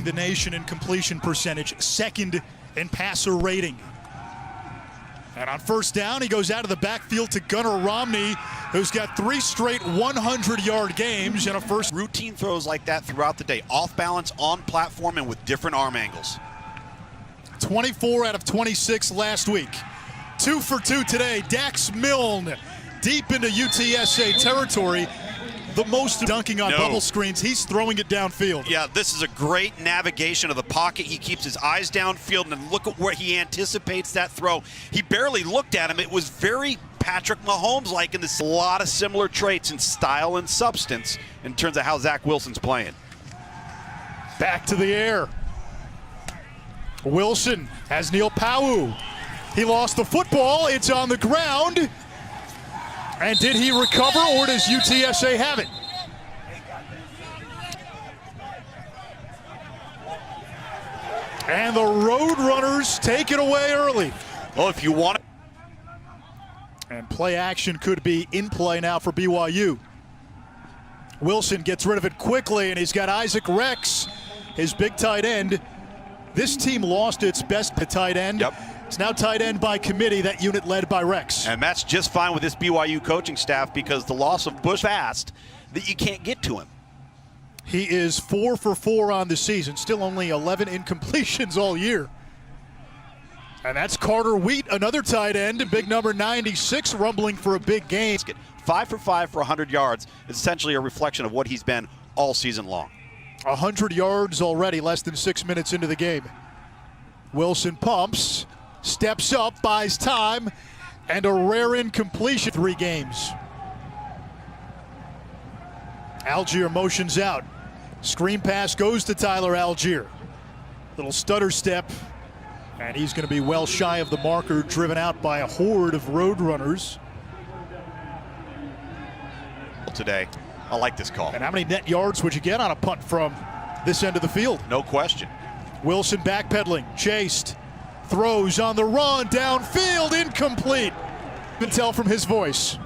the nation in completion percentage, second in passer rating. And on first down, he goes out of the backfield to Gunnar Romney, who's got 3 straight 100-yard games and a first. Routine throws like that throughout the day, off balance, on platform, and with different arm angles. 24 out of 26 last week. 2 for 2 today. Dax Milne deep into UTSA territory. The most dunking on bubble screens. He's throwing it downfield. Yeah, this is a great navigation of the pocket. He keeps his eyes downfield, and look at where he anticipates that throw. He barely looked at him. It was very Patrick Mahomes-like in this. A lot of similar traits in style and substance in terms of how Zach Wilson's playing. Back to the air. Wilson has Neil Pau'u. He lost the football. It's on the ground. And did he recover, or does UTSA have it? And the Roadrunners take it away early. Well, if you want it. And play action could be in play now for BYU. Wilson gets rid of it quickly, and he's got Isaac Rex, his big tight end. This team lost its best tight end. Yep. It's now tight end by committee, that unit led by Rex. And that's just fine with this BYU coaching staff, because the loss of Bush fast that you can't get to him. He is 4 for 4 on the season, still only 11 incompletions all year. And that's Carter Wheat, another tight end, big number 96, rumbling for a big game. 5 for 5 for 100 yards is essentially a reflection of what he's been all season long. 100 yards already, less than 6 minutes into the game. Wilson pumps, steps up, buys time, and a rare incompletion. 3 games. Algier motions out. Screen pass goes to Tyler Algier. Little stutter step, and he's going to be well shy of the marker, driven out by a horde of Roadrunners. Today, I like this call. And how many net yards would you get on a punt from this end of the field? No question. Wilson backpedaling, chased, throws on the run, downfield, incomplete. You can tell from his voice.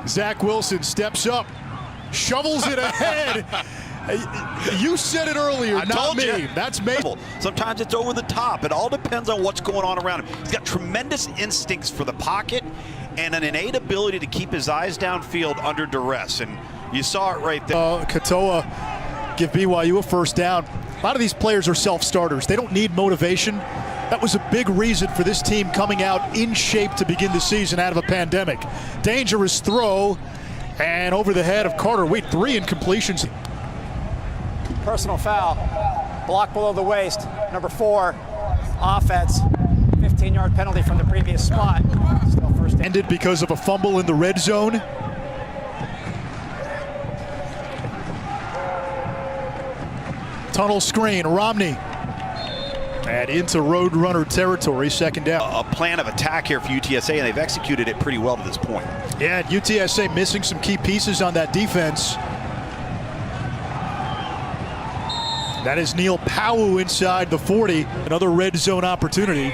Zach Wilson steps up, shovels it ahead. You said it earlier, not me. That's Mabel. Sometimes it's over the top. It all depends on what's going on around him. He's got tremendous instincts for the pocket and an innate ability to keep his eyes downfield under duress. And you saw it right there. Katoa give BYU a first down. A lot of these players are self-starters. They don't need motivation. That was a big reason for this team coming out in shape to begin the season out of a pandemic. Dangerous throw, and over the head of Carter Wheat, 3 incompletions. Personal foul, block below the waist, number 4, offense, 15-yard penalty from the previous spot. Still first down. Ended because of a fumble in the red zone. Tunnel screen, Romney. And into Roadrunner territory, second down. A plan of attack here for UTSA, and they've executed it pretty well to this point. Yeah, UTSA missing some key pieces on that defense. That is Neil Pau'u inside the 40. Another red zone opportunity.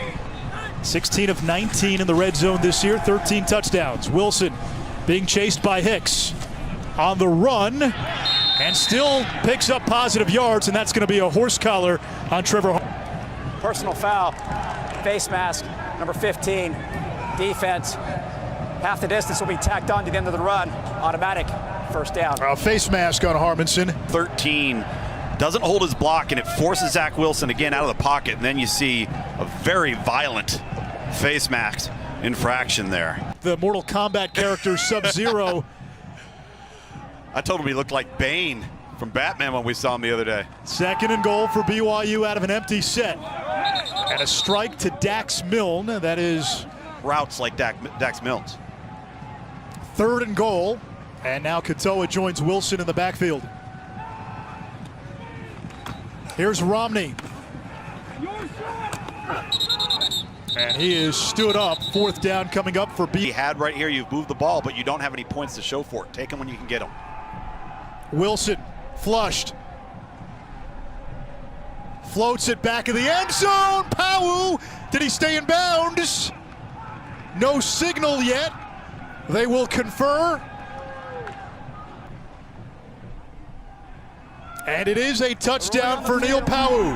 16 of 19 in the red zone this year, 13 touchdowns. Wilson being chased by Hicks on the run, and still picks up positive yards, and that's going to be a horse collar on Trevor. Personal foul, face mask, number 15, defense. Half the distance will be tacked on to the end of the run. Automatic, first down. Face mask on Harmonson. 13, doesn't hold his block, and it forces Zach Wilson again out of the pocket. And then you see a very violent face mask infraction there. The Mortal Kombat character Sub-Zero. I told him he looked like Bane from Batman when we saw him the other day. Second and goal for BYU out of an empty set. And a strike to Dax Milne. That is routes like Dax Milne's. Third and goal. And now Katoa joins Wilson in the backfield. Here's Romney. And he is stood up. Fourth down coming up for B. He had right here, you've moved the ball, but you don't have any points to show for it. Take them when you can get them. Wilson flushed. Floats it back of the end zone. Pau'u, did he stay in bounds? No signal yet. They will confer. And it is a touchdown for Neil Pau'u.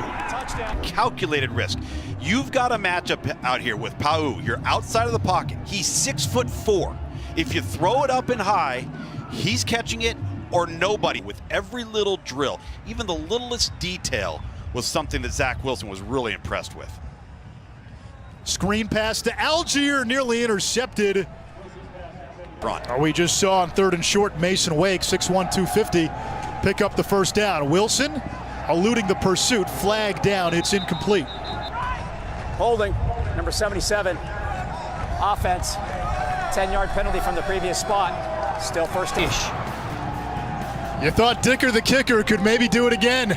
Calculated risk. You've got a matchup out here with Pau'u. You're outside of the pocket. He's 6'4". If you throw it up and high, he's catching it or nobody. With every little drill, even the littlest detail was something that Zach Wilson was really impressed with. Screen pass to Algier, nearly intercepted. We just saw on 3rd and short, Mason Wake, 6'1", 250, pick up the first down. Wilson eluding the pursuit, flag down, it's incomplete. Holding, number 77, offense, 10-yard penalty from the previous spot, still first-ish. You thought Dicker the kicker could maybe do it again.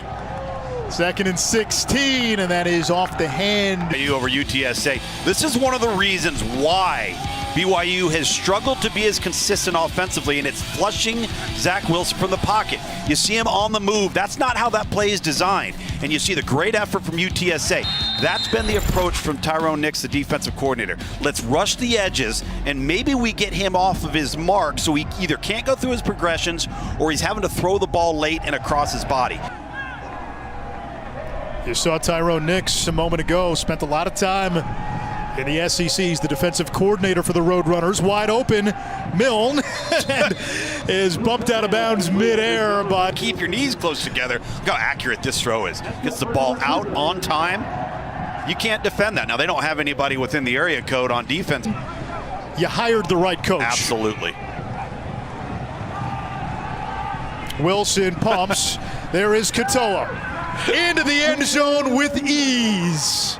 2nd and 16, and that is off the hand. BYU over UTSA. This is one of the reasons why BYU has struggled to be as consistent offensively, and it's flushing Zach Wilson from the pocket. You see him on the move. That's not how that play is designed. And you see the great effort from UTSA. That's been the approach from Tyrone Nix, the defensive coordinator. Let's rush the edges, and maybe we get him off of his mark so he either can't go through his progressions or he's having to throw the ball late and across his body. You saw Tyrone Nix a moment ago, spent a lot of time in the SEC. He's the defensive coordinator for the Roadrunners. Wide open, Milne is bumped out of bounds midair. But keep your knees close together. Look how accurate this throw is. Gets the ball out on time. You can't defend that. Now, they don't have anybody within the area code on defense. You hired the right coach. Absolutely. Wilson pumps. There is Katoa. Into the end zone with ease.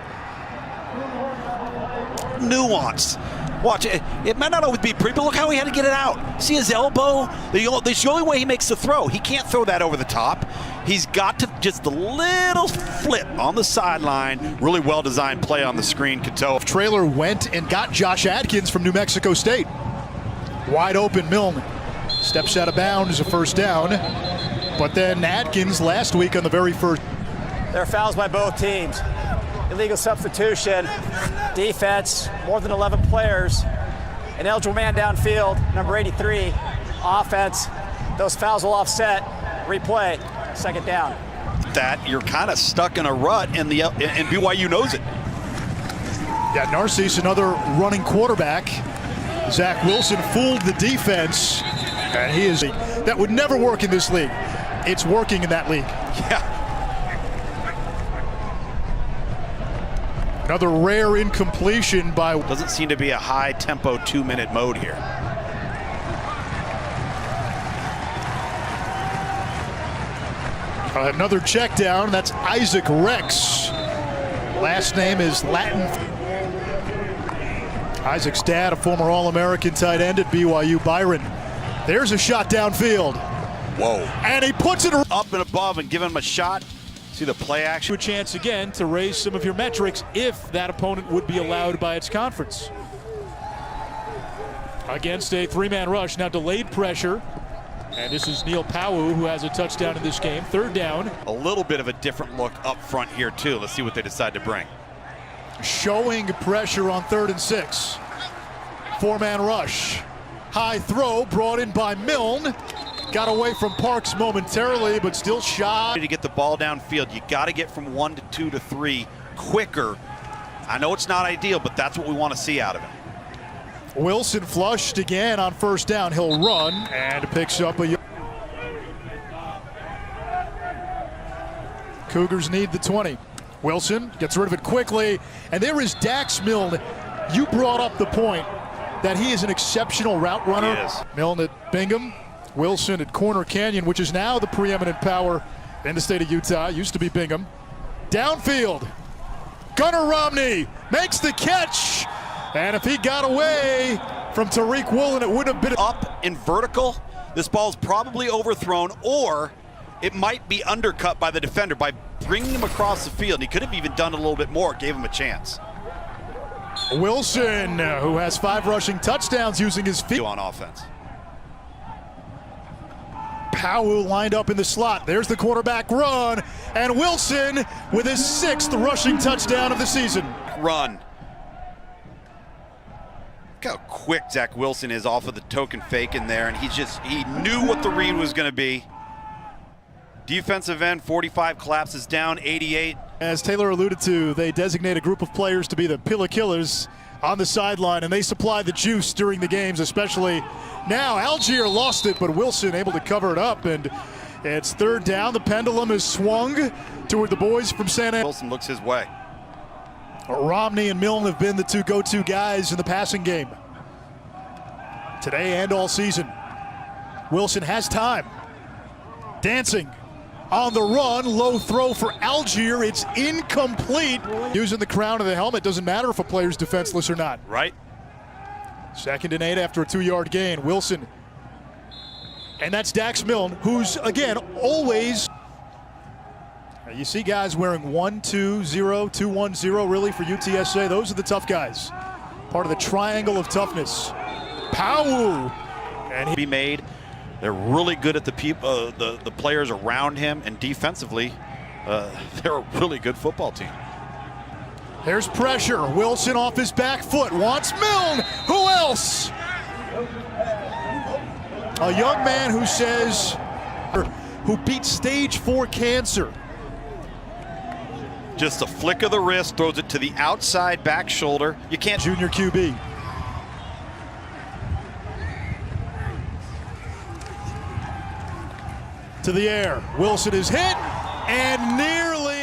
Nuance. Watch it. It might not always be pretty, but look how he had to get it out. See his elbow? That's the only way he makes the throw. He can't throw that over the top. He's got to just a little flip on the sideline. Really well-designed play on the screen, Katoa. Trailer went and got Josh Adkins from New Mexico State. Wide open, Milne steps out of bounds, a first down. But then Adkins last week on the very first. There are fouls by both teams. Illegal substitution, defense, more than 11 players, an eligible man downfield, number 83, offense. Those fouls will offset, replay, 2nd down. That you're kind of stuck in a rut, and BYU knows it. Yeah, Narcisse, another running quarterback. Zach Wilson fooled the defense, and he is. That would never work in this league. It's working in that league. Yeah. Another rare incompletion by. Doesn't seem to be a high-tempo 2-minute mode here. Another check down. That's Isaac Rex. Last name is Latin. Isaac's dad, a former All-American tight end at BYU, Byron. There's a shot downfield. Whoa. And he puts it up and above and giving him a shot. See the play action. A chance again to raise some of your metrics if that opponent would be allowed by its conference. Against a 3-man rush, now delayed pressure. And this is Neil Pau'u who has a touchdown in this game. 3rd down. A little bit of a different look up front here too. Let's see what they decide to bring. Showing pressure on 3rd and 6. 4-man rush. High throw brought in by Milne. Got away from Parks momentarily, but still shot. To get the ball downfield, you got to get from 1 to 2 to 3 quicker. I know it's not ideal, but that's what we want to see out of him. Wilson flushed again on 1st down. He'll run and picks up a. Cougars need the 20. Wilson gets rid of it quickly, and there is Dax Milne. You brought up the point that he is an exceptional route runner. He is. Milne at Bingham. Wilson at Corner Canyon, which is now the preeminent power in the state of Utah. Used to be Bingham. Downfield. Gunnar Romney makes the catch. And if he got away from Tariq Woolen, it would have been up and vertical. This ball's probably overthrown, or it might be undercut by the defender by bringing him across the field. He could have even done a little bit more, gave him a chance. Wilson, who has 5 rushing touchdowns using his feet on offense. Pau'u lined up in the slot. There's the quarterback run, and Wilson with his 6th rushing touchdown of the season. Run. Look how quick Zach Wilson is off of the token fake in there, and he knew what the read was going to be. Defensive end, 45 collapses down, 88. As Taylor alluded to, they designate a group of players to be the pillar killers on the sideline, and they supply the juice during the games, especially now. Algier lost it, but Wilson able to cover it up, and it's third down. The pendulum is swung toward the boys from San Antonio. Wilson looks his way. Romney and Milne have been the two go-to guys in the passing game today and all season. Wilson has time. Dancing on the run, low throw for Algier. It's incomplete. Using the crown of the helmet, doesn't matter if a player's defenseless or not. Right. 2nd and 8 after a 2-yard gain. Wilson. And that's Dax Milne, who's, again, always. You see guys wearing 1-2-0, 2-1-0 really for UTSA. Those are the tough guys. Part of the triangle of toughness. Powell. And Be made. They're really good at the people, the players around him, and defensively, they're a really good football team. There's pressure. Wilson off his back foot. Wants Milne. Who else? A young man who says, who beat stage 4 cancer. Just a flick of the wrist, throws it to the outside back shoulder. You can't. Junior QB. To the air. Wilson is hit and nearly